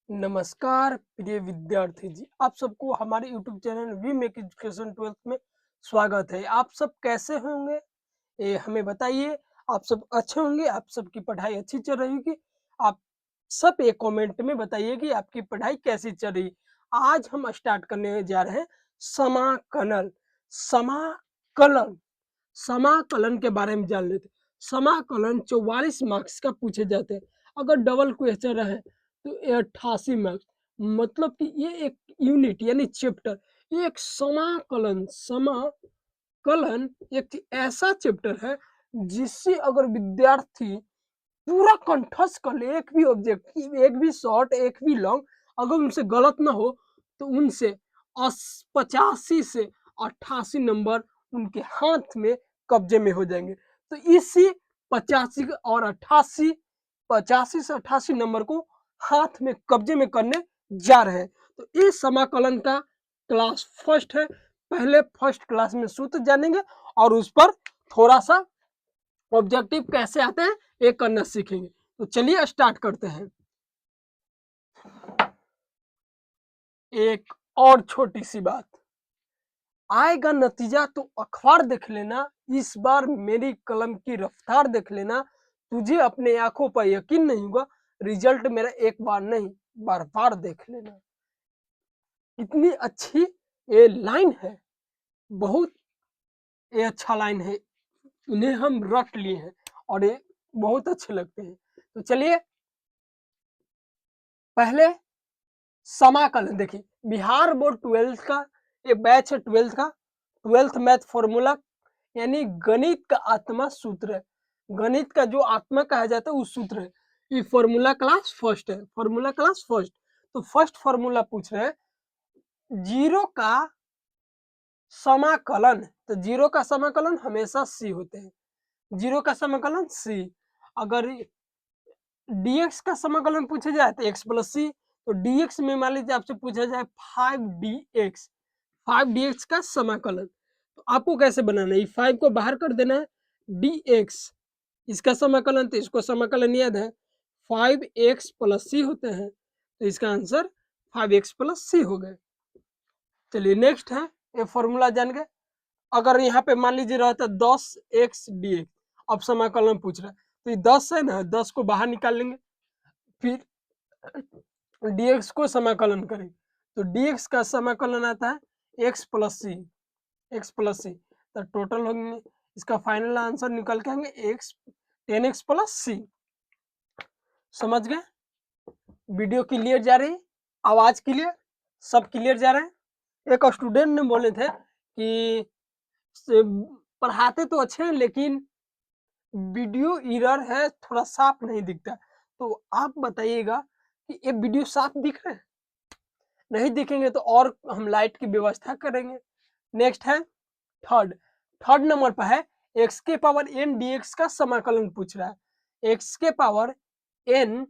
नमस्कार प्रिय विद्यार्थी जी, आप सबको हमारे YouTube channel we make education 12th में स्वागत है। आप सब कैसे होंगे? हमें बताइए। आप सब अच्छे होंगे, आप सबकी पढ़ाई अच्छी चल रही होगी। आप सब एक कमेंट में बताइए कि आपकी पढ़ाई कैसी चल रही। आज हम स्टार्ट करने जा रहे हैं समाकलन। समाकलन समाकलन के बारे में जान लेते हैं। समाकलन 44 मार्क्स का पूछे जाते हैं। अगर डबल क्वेश्चन रहे तो ये 88 मार्क्स। मतलब कि ये एक यूनिट यानी चैप्टर, ये एक समाकलन एक ऐसा चैप्टर है जिससे अगर विद्यार्थी पूरा कंठस्थ कर ले, एक भी ऑब्जेक्टिव, एक भी शॉर्ट, एक भी लॉन्ग अगर उनसे गलत ना हो तो उनसे 85 से 88 नंबर उनके हाथ में कब्जे में हो जाएंगे। तो इसी 85 और 88, 85 से 88 नंबर को हाथ में कब्जे में करने जा रहे हैं। तो इस समाकलन का क्लास फर्स्ट है। पहले फर्स्ट क्लास में सूत्र जानेंगे और उस पर थोड़ा सा ऑब्जेक्टिव कैसे आते हैं ये करना सीखेंगे। तो चलिए स्टार्ट करते हैं। एक और छोटी सी बात, आएगा नतीजा तो अखबार देख लेना, इस बार मेरी कलम की रफ्तार देख लेना, तुझे अपने आंखों पर यकीन नहीं होगा, रिजल्ट मेरा एक बार नहीं बार बार देख लेना। इतनी अच्छी ये लाइन है, बहुत ये अच्छा लाइन है, इन्हें हम रट लिए हैं और ये बहुत अच्छे लगते हैं। तो चलिए पहले समाकलन देखिए। बिहार बोर्ड 12th का ये बैच है, 12th का 12th मैथ फॉर्मूला यानी गणित का आत्मा सूत्र है। गणित का जो आत्मा कहा जाता है उस सूत्र है। ये फॉर्मूला क्लास फर्स्ट है, फॉर्मूला क्लास फर्स्ट। तो फर्स्ट फॉर्मूला पूछ रहे हैं जीरो का समाकलन। तो जीरो का समाकलन हमेशा सी होते हैं, जीरो का समाकलन सी। अगर dx का समाकलन पूछा जाए तो x प्लस सी। तो dx में मान लीजिए आपसे पूछा जाए 5dx, 5dx का समाकलन, तो आपको कैसे बनाना है? 5 को बाहर कर देना है, dx इसका समाकलन, तो इसको समाकलन याद है 5x प्लस सी होते हैं। तो इसका आंसर 5x प्लस सी हो गए। चलिए नेक्स्ट है, ये फॉर्मूला जान गए। अगर यहाँ पे मान लीजिए रहता 10x dx, अब समाकलन पूछ रहा है तो ये 10 है ना, 10 को बाहर निकाल लेंगे, फिर dx को समाकलन करें तो dx का समाकलन आता है x प्लस सी, x प्लस सी। तो टोटल होंगे, इसका फाइनल आंसर निकल के आएंगे x 10x प्लस सी। समझ गए? वीडियो क्लियर जा रही, आवाज क्लियर, सब क्लियर जा रहे हैं। एक स्टूडेंट ने बोले थे कि पढ़ाते तो अच्छे हैं लेकिन वीडियो एरर है, थोड़ा साफ नहीं दिखता। तो आप बताइएगा कि ये वीडियो साफ दिख रहा है? नहीं दिखेंगे तो और हम लाइट की व्यवस्था करेंगे। नेक्स्ट है थर्ड, थर्ड नंबर पर है x के पावर n dx का समाकलन पूछ रहा है। x के पावर n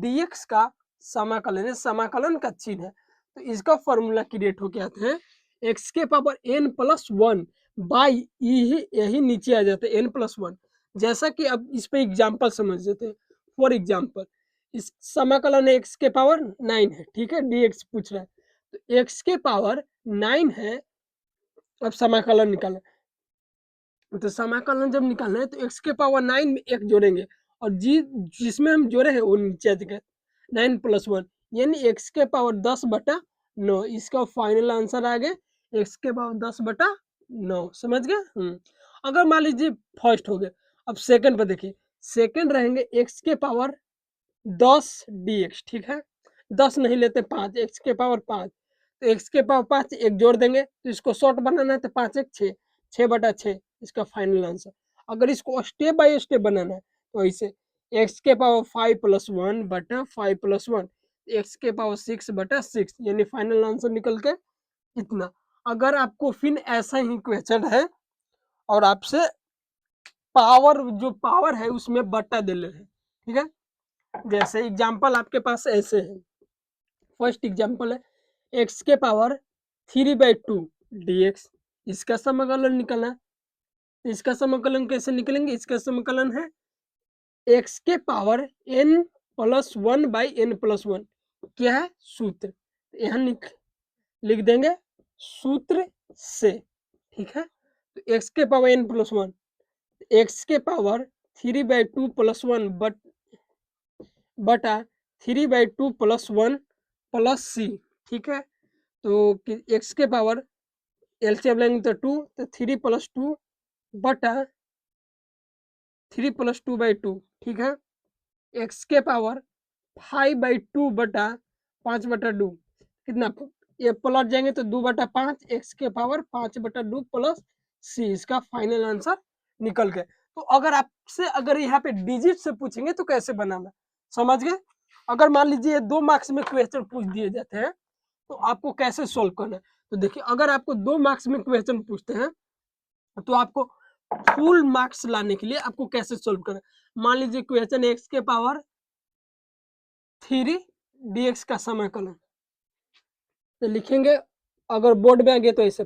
dx का समाकलन है, समाकलन का चिन्ह है। तो इसका फॉर्मूला क्रिएट होके आते हैं x के पावर n प्लस 1 बाई यही नीचे आ जाता है n प्लस 1। जैसा कि अब इस पे एग्जाम्पल समझ लेते हैं। फॉर एग्जाम्पल इस समाकलन x के पावर 9 है, ठीक है, dx पूछ रहा है तो x के पावर 9 है। अब समाकलन निकालें, तो समाकलन जब निकालना है तो x के पावर 9 में एक जोड़ेंगे और जिसमें हम जोड़े हैं वो नीचे आ जाएगा 9 प्लस 1 यानी x के पावर 10/9। इसका फाइनल आंसर आ गया x के पावर 10/9। समझ गए? अगर मान लीजिए फर्स्ट हो गया, अब सेकंड पर देखिए, सेकंड रहेंगे x के पावर 10 dx, ठीक है, 10 नहीं लेते 5, x के पावर 5। तो x के पावर 5 एक जोड़ देंगे तो इसको शॉर्ट बनाना है तो 5 1 6, 6/6 इसका फाइनल आंसर। अगर इसको स्टेप बाय स्टेप बनाना है तो ऐसे x के पावर 5 प्लस 1/5 प्लस 1, x के पावर 6/6 यानी फाइनल आंसर निकल के इतना। अगर आपको फिर ऐसा ही क्वेश्चन है और आपसे पावर, जो पावर है उसमें बट्टा दे ले रहे हैं, ठीक है, जैसे एग्जाम्पल आपके पास ऐसे है। फर्स्ट एग्जाम्पल है x के पावर 3/2 dx, इसका समाकलन निकलना है। इसका समाकलन कैसे निकलेंगे? इसका समाकलन है x के power n plus 1 by n plus 1, क्या है, सूत्र। यहाँ लिख देंगे सूत्र से, ठीक है। तो x के पावर n प्लस 1, x के पावर 3/2 प्लस 1 बटा 3/2 प्लस 1 प्लस सी, ठीक है। तो x के पावर एलसीएम लेंगे तो 2, तो 3 + 2 बटा 3 + 2/2, ठीक है। x के पावर 5/2 बटा 5/2, कितना, ये पलट जाएंगे तो 2/5, x के पावर 5/2 प्लस सी, इसका फाइनल आंसर निकल गया। तो अगर आपसे अगर यहाँ पे डिजिट से पूछेंगे तो कैसे बनाना, समझ गए। अगर मान लीजिए 2 मार्क्स में क्वेश्चन पूछ दिए जाते हैं तो आपको कैसे सोल्व करना है। तो देखिए, अगर आपको 2 मार्क्स में क्वेश्चन पूछते हैं तो आपको फुल मार्क्स लाने के लिए आपको कैसे सोल्व करना है। मान लीजिए क्वेश्चन x के पावर 3 dx का समाकलन, तो लिखेंगे, अगर बोर्ड में आ गया तो ऐसे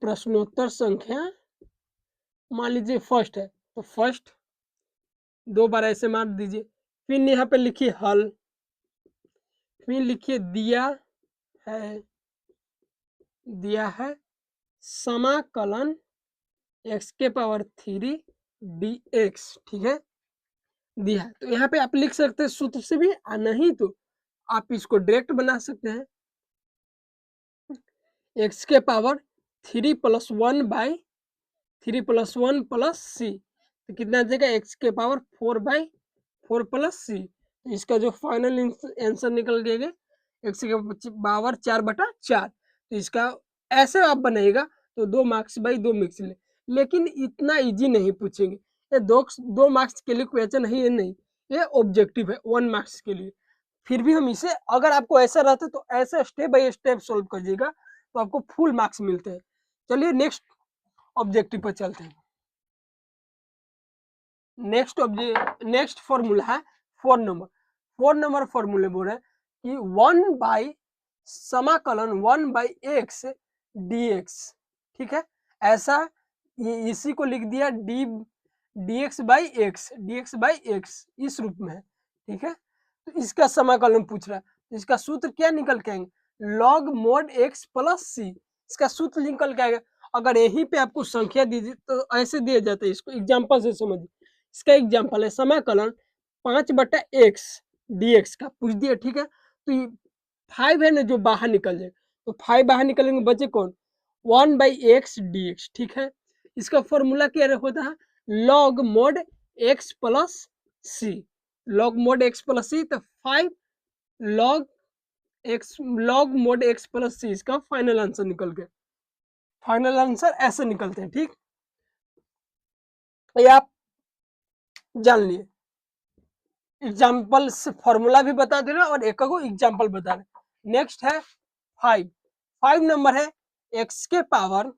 प्रश्नोत्तर संख्या, मान लीजिए फर्स्ट है तो फर्स्ट 2 बार ऐसे मार दीजिए। फिर यहाँ पे लिखिए हल, फिर लिखिए दिया है समाकलन x के पावर 3 dx, ठीक है, दिया है। तो यहाँ पे आप लिख सकते हैं सूत्र से भी, नहीं तो आप इसको डायरेक्ट बना सकते हैं, x के पावर 3 + 1/3 + 1 प्लस सी, तो कितना आ जाएगा, x के पावर 4/4 प्लस सी। इसका जो फाइनल आंसर निकल जाएगा x के पावर 4/4। तो इसका ऐसे आप बनाइएगा तो 2 मार्क्स बाई 2 मिक्स ले, लेकिन इतना इजी नहीं पूछेंगे। ये 2 मार्क्स के लिए क्वेश्चन है, ये नहीं, ये ऑब्जेक्टिव है 1 मार्क्स के लिए। फिर भी हम इसे, अगर आपको ऐसा रहता तो ऐसे स्टेप बाय स्टेप सोल्व करिएगा तो आपको फुल मार्क्स मिलते हैं। चलिए नेक्स्ट ऑब्जेक्टिव पर चलते हैं। नेक्स्ट फॉर्मूला है 4 नंबर। 4 नंबर फॉर्मूले बोल रहे हैं कि 1/x dx, ठीक है। ऐसा इसी को लिख दिया dx/x इस रूप में है, ठीक है। तो इसका समाकलन पूछ रहा है, तो इसका सूत्र क्या निकल के आएंगे, log mod x प्लस सी, इसका सूत्र निकल के आएगा। अगर यहीं पे आपको संख्या दीजिए तो ऐसे दिया जाता है, इसको एग्जांपल से समझिए। इसका एग्जांपल है समाकलन 5/x dx का पूछ दिया, ठीक है। तो ये 5 है ना जो बाहर निकल जाए, तो 5 बाहर निकलेंगे, बचे कौन, 1/x dx, ठीक है। इसका फॉर्मूला क्या होता है, log mod x प्लस सी, log mod x plus c, तो 5 log mod x प्लस सी, इसका फाइनल आंसर निकल गया। फाइनल आंसर ऐसे निकलते हैं, ठीक, ये आप जान लिए। एग्जाम्पल से फॉर्मूला भी बता दे रहे और एक को एग्जाम्पल बता रहे। नेक्स्ट है 5 नंबर है x के पावर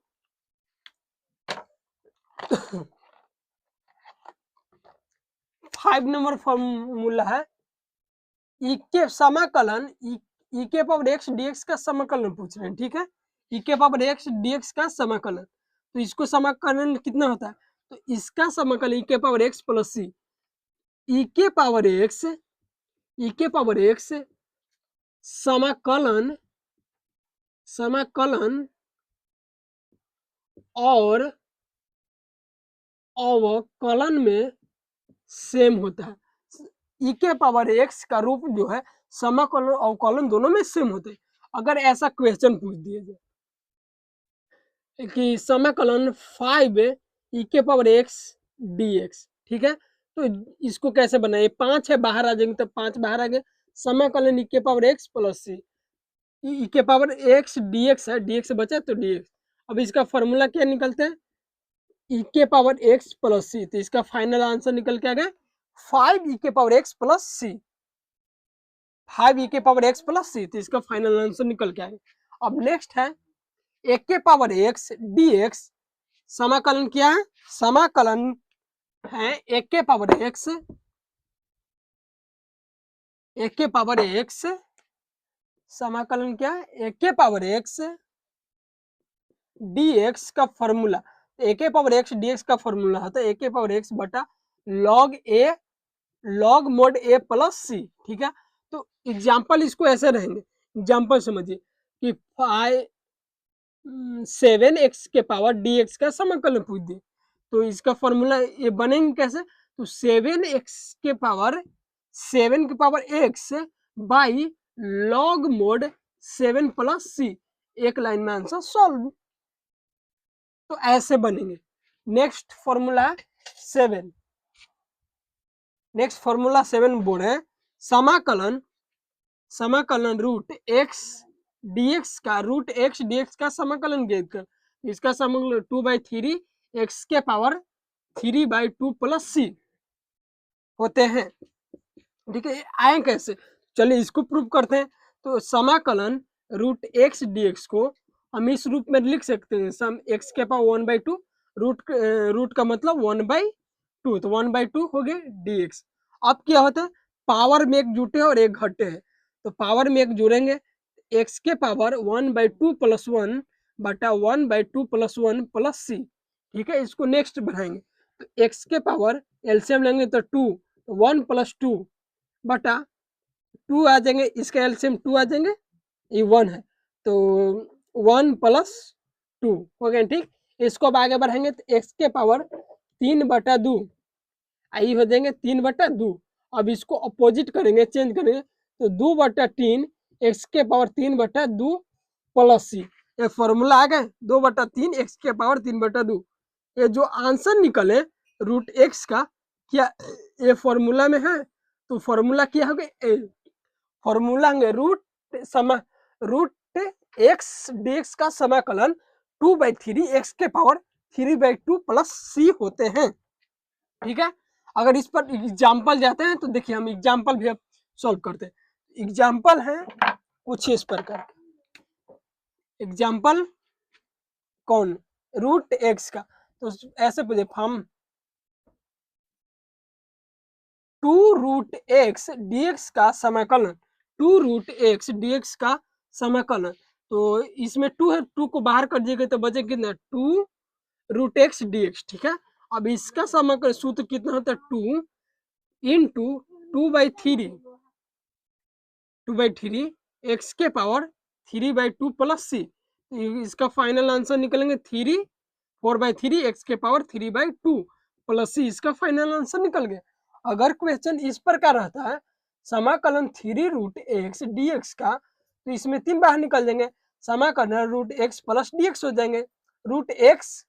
5 नंबर फॉर्मूला है e के समाकलन e के पावर x dx का समाकलन पूछ रहे हैं, ठीक है। e के पावर x dx का समाकलन, तो इसको समाकलन कितना होता है, तो इसका समाकलन e के पावर x प्लस सी, e के पावर x समाकलन और अवकलन में सेम होता है। e के पावर x का रूप जो है समाकलन और अवकलन दोनों में सेम होते हैं। अगर ऐसा क्वेश्चन पूछ दिया जाए कि समाकलन 5 e के पावर x dx, ठीक है, तो इसको कैसे बनाए, 5 है बाहर आ जाएंगे, तो 5 बाहर आ गए, समाकलन e के पावर x प्लस सी, ई के पावर x dx है, dx बचा तो dx। अब इसका फॉर्मूला क्या निकलता है, ई के पावर x प्लस सी, तो इसका फाइनल आंसर निकल के आ गया 5 ई के पावर x प्लस सी, 5 ई के पावर x प्लस सी, तो इसका फाइनल आंसर निकल के आ गया। अब नेक्स्ट है एक के पावर x dx, समाकलन क्या है, समाकलन है एक के पावर x, समाकलन क्या है, एक के पावर x dx का फॉर्मूला, ए के पावर x dx का फॉर्मूला होता है ए के पावर x बटा log a log mod a plus c, ठीक है। तो एग्जाम्पल इसको ऐसे रहेंगे, एग्जाम्पल समझिए कि 7x के पावर dx का समाकलन पूछ दिए, तो इसका फॉर्मूला ये बनेंगे कैसे, तो 7 के power x by log mod 7 plus c, एक लाइन में आंसर सॉल्व। तो ऐसे बनेंगे। Next formula 7, next formula 7 board है समाकलन रूट एक्स डीएक्स का समाकलन ज्ञात कर। इसका समाकलन 2/3 x के पावर 3/2 प्लस सी होते हैं, ठीक है। आए कैसे, चलिए इसको प्रूव करते हैं। तो समाकलन रूट एक्स डीएक्स को हम इस रूप में लिख सकते हैं, सम x के पावर 1/2, रूट का मतलब 1/2, तो 1/2 हो गए dx। अब क्या होता है, पावर में एक जुटे और एक घटे हैं, तो पावर में एक जुड़ेंगे, x के पावर 1/2 प्लस 1 बटा 1/2 प्लस 1 प्लस सी, ठीक है। इसको नेक्स्ट बढ़ाएंगे, तो x के पावर एलसीएम लेंगे तो 2, 1 प्लस 2 बटा 2 आ जाएंगे, इसका एलसीएम 2 आ जाएंगे, ये 1 है तो 1 प्लस 2 हो गया, ठीक। इसको अब आगे बढ़ाएंगे तो x के पावर 3/2 आई हो जाएंगे 3/2। अब इसको अपोजिट करेंगे, चेंज करेंगे तो 2/3 x के पावर 3/2 प्लस सी, ये फॉर्मूला आ गए 2/3 x के पावर 3/2। ये जो आंसर निकले रूट एक्स का, क्या ये फॉर्मूला में है, तो फॉर्मूला क्या हो गया, फॉर्मूला रूट एक्स डीएक्स का समाकलन 2/3 x के पावर 3/2 प्लस सी होते हैं, ठीक है। अगर इस पर एग्जाम्पल जाते हैं तो देखिए हम एग्जाम्पल भी अब सॉल्व करते हैं। एग्जाम्पल है कुछ इस प्रकार, एग्जाम्पल कौन, रूट एक्स का, तो ऐसे पूछे हम 2 रूट एक्स डीएक्स का समाकलन, 2 रूट एक्स डीएक्स का समाकलन, तो इसमें 2 है, 2 को बाहर कर दिएगा तो बचे कितना 2 रूट एक्स डीएक्स, ठीक है। अब इसका समाकलन सूत्र कितना होता है 2 इंटू 2/3 एक्स के पावर 3/2 प्लस सी, इसका फाइनल आंसर निकलेंगे 4/3 एक्स के पावर 3/2 प्लस सी, इसका फाइनल आंसर निकल गया। अगर क्वेश्चन इस प्रकार रहता है समाकलन 3 रूट एक्स डीएक्स का, तो इसमें 3 बाहर निकल जाएंगे, समाकलन रूट एक्स प्लस डीएक्स हो जाएंगे, रूट एक्स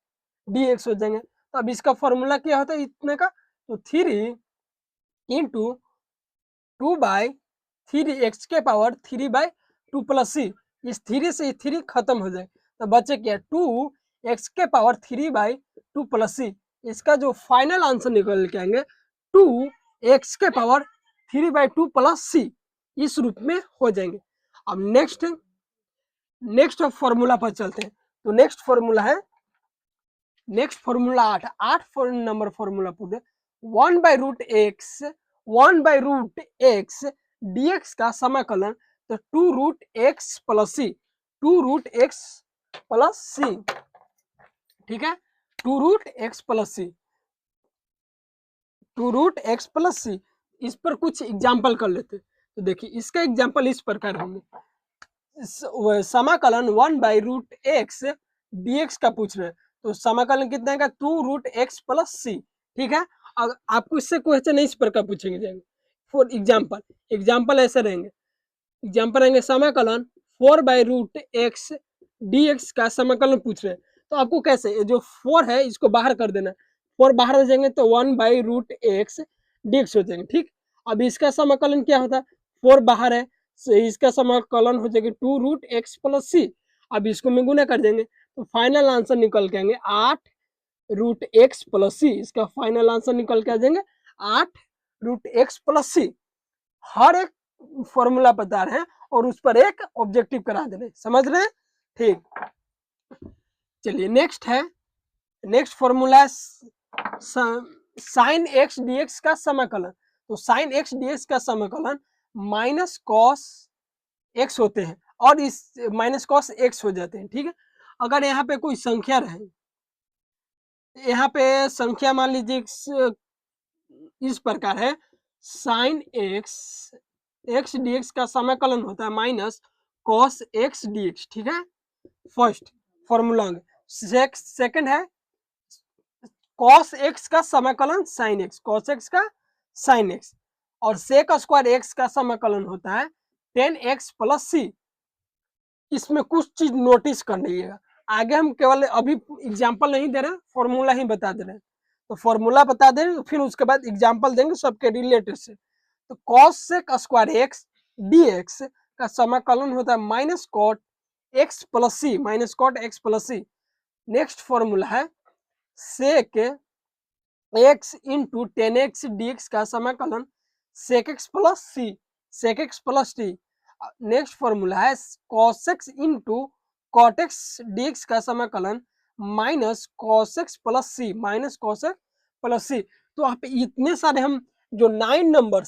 डीएक्स हो जाएंगे। तो अब इसका फॉर्मूला क्या होता है इतने का, तो 3 इंटू 2/3 एक्स के पावर 3/2 प्लस सी, इस 3 से 3 खत्म हो जाए तो बचे क्या 2 एक्स के पावर 3/2 प्लस सी, इसका जो फाइनल आंसर निकल के आएंगे 2 एक्स के पावर 3/2 प्लस सी, इस रूप में हो जाएंगे। अब नेक्स्ट फॉर्मूला पर चलते हैं। तो नेक्स्ट फॉर्मूला है, नेक्स्ट फॉर्मूला 8 नंबर फॉर्मूला पूरे 1/√x dx का समाकलन, तो 2 रूट एक्स प्लस सी, 2 रूट एक्स प्लस सी, ठीक है। 2 रूट एक्स प्लस सी, 2 रूट एक्स प्लस सी, इस पर कुछ एग्जाम्पल कर लेते। तो देखिए इसका एग्जाम्पल इस प्रकार होंगे, समाकलन 1/√x dx का पूछ रहे हैं, तो समाकलन कितना है 2 रूट एक्स प्लस सी, ठीक है। अगर आपको इससे क्वेश्चन इस प्रकार पूछेंगे जाएंगे फॉर एग्जाम्पल ऐसे रहेंगे, एग्जाम्पल रहेंगे समाकलन 4/√x dx का समाकलन पूछ रहे हैं, तो आपको कैसे जो 4 है इसको बाहर कर देना, 4 बाहर हो जाएंगे तो 1/√x dx हो जाएंगे, ठीक। अब इसका समाकलन क्या होता है, 4 बाहर है, इसका समाकलन हो जाएगा 2 रूट एक्स प्लस सी। अब इसको में गुना कर देंगे तो फाइनल आंसर निकल के आएंगे 8 रूट एक्स प्लस सी, इसका फाइनल आंसर निकल के आ जाएंगे 8 रूट एक्स प्लस सी। हर एक फॉर्मूला बता रहे हैं और उस पर एक ऑब्जेक्टिव करा दे रहे, समझ रहे हैं, ठीक। चलिए नेक्स्ट है, next formula sine x dx का समाकलन, तो साइन एक्स डीएक्स का समाकलन माइनस कॉस एक्स होते हैं और इस माइनस कॉस एक्स हो जाते हैं, ठीक है। अगर यहाँ पे कोई संख्या रहे, यहाँ पे संख्या मान लीजिए इस प्रकार है साइन एक्स dx का समाकलन होता है माइनस कॉस एक्स dx, ठीक है, फर्स्ट फॉर्मूला। सेकंड है कॉस एक्स का समाकलन साइन एक्स, कॉस एक्स का साइन एक्स, और सेक स्क्वायर एक्स का समाकलन होता है टेन एक्स प्लस सी। इसमें कुछ चीज नोटिस कर लीजिएगा, आगे हम केवल अभी एग्जाम्पल नहीं दे रहे, फॉर्मूला ही बता दे रहे हैं, तो फॉर्मूला बता दें फिर उसके बाद एग्जाम्पल देंगे सबके रिलेटेड से। तो cos sec square x dx का समाकलन होता है minus cot x plus c, minus cot x plus c. Next formula है sec x into tan x dx का समाकलन sec x plus c, sec x plus t. Next formula है cos x into cot x dx का समाकलन minus cos x plus c, minus cos x plus c. तो आप इतने सारे हम जो 9 नंबर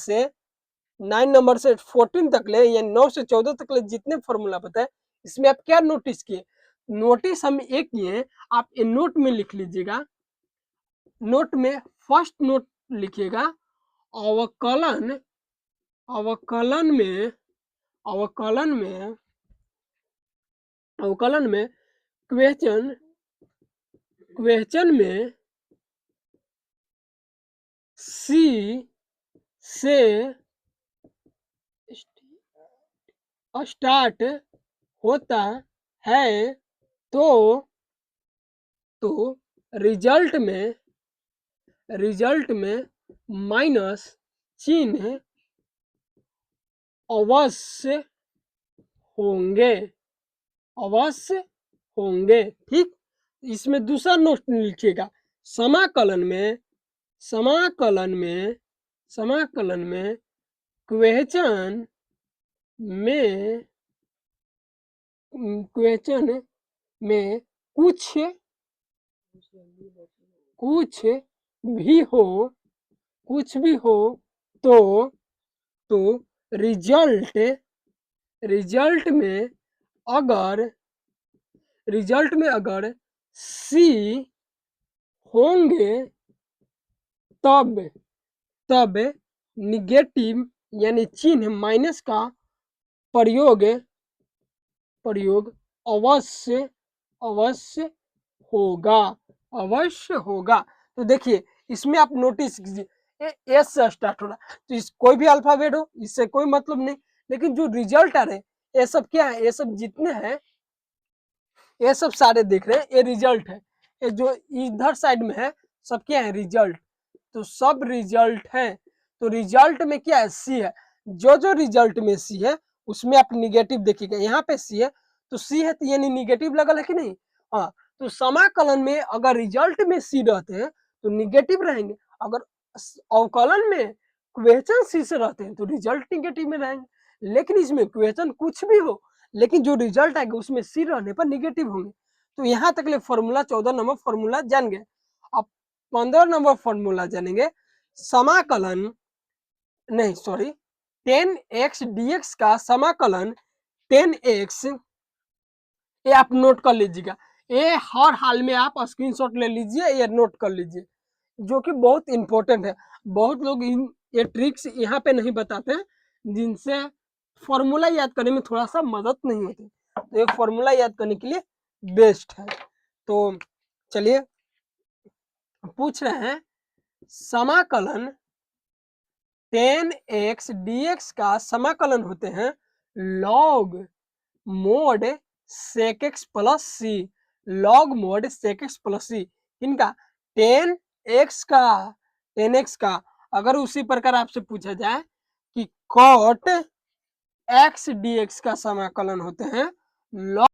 से 14 तक ले, या 9 से 14 तक ले जितने फॉर्मूला बताए, इसमें आप क्या नोटिस किए? नोटिस हम एक किए, आप ये नोट में लिख लीजिएगा। नोट में फर्स्ट नोट लिखिएगा, अवकलन अवकलन में अवकलन में अवकलन में क्वेश्चन में सी से स्टार्ट होता है तो रिजल्ट में माइनस चिन्ह अवश्य होंगे, ठीक। इसमें दूसरा नोट लिखिएगा, समाकलन में क्वेश्चन में कुछ भी हो तो रिजल्ट में अगर सी होंगे तब निगेटिव यानी चिन्ह माइनस का प्रयोग अवश्य होगा। तो देखिए इसमें आप नोटिस कीजिए एस से स्टार्ट हो रहा है, तो इस कोई भी अल्फाबेट हो इससे कोई मतलब नहीं, लेकिन जो रिजल्ट आ रहे ये सब क्या है, ये सब जितने हैं ये सब सारे देख रहे हैं, ये रिजल्ट है। ये जो इधर साइड में है सब क्या है, रिजल्ट। तो सब रिजल्ट है, तो रिजल्ट में क्या है, सी है। जो रिजल्ट में सी है उसमें आप निगेटिव देखिएगा, यहाँ पे सी है तो सी है, तो यानी निगेटिव लगल है कि नहीं। हाँ, तो समाकलन में अगर रिजल्ट में सी रहते हैं तो निगेटिव रहेंगे, अगर अवकलन में क्वेश्चन सी से रहते हैं तो रिजल्ट निगेटिव में रहेंगे। लेकिन इसमें क्वेश्चन कुछ भी हो, लेकिन जो रिजल्ट आएगा उसमें सी रहने पर निगेटिव होंगे। तो यहाँ तक ले फॉर्मूला 14 नंबर फॉर्मूला जान गए। अब 15 नंबर फॉर्मूला जानेंगे, समाकलन नहीं सॉरी 10x dx का समाकलन 10x, ये आप नोट कर लीजिएगा, ये हर हाल में आप स्क्रीनशॉट ले लीजिए, ये नोट कर लीजिए, जो कि बहुत इंपॉर्टेंट है। बहुत लोग ये ट्रिक्स यहाँ पे नहीं बताते हैं, जिनसे फॉर्मूला याद करने में थोड़ा सा मदद नहीं होती, तो ये फॉर्मूला याद करने के लिए बेस्ट है। तो चलिए पूछ रहे हैं, समाकलन 10x dx का समाकलन होते हैं log mod sec x plus c, log mod sec x plus c, इनका 10x का अगर उसी प्रकार आपसे पूछा जाए कि कॉट x dx का समाकलन होते हैं लॉग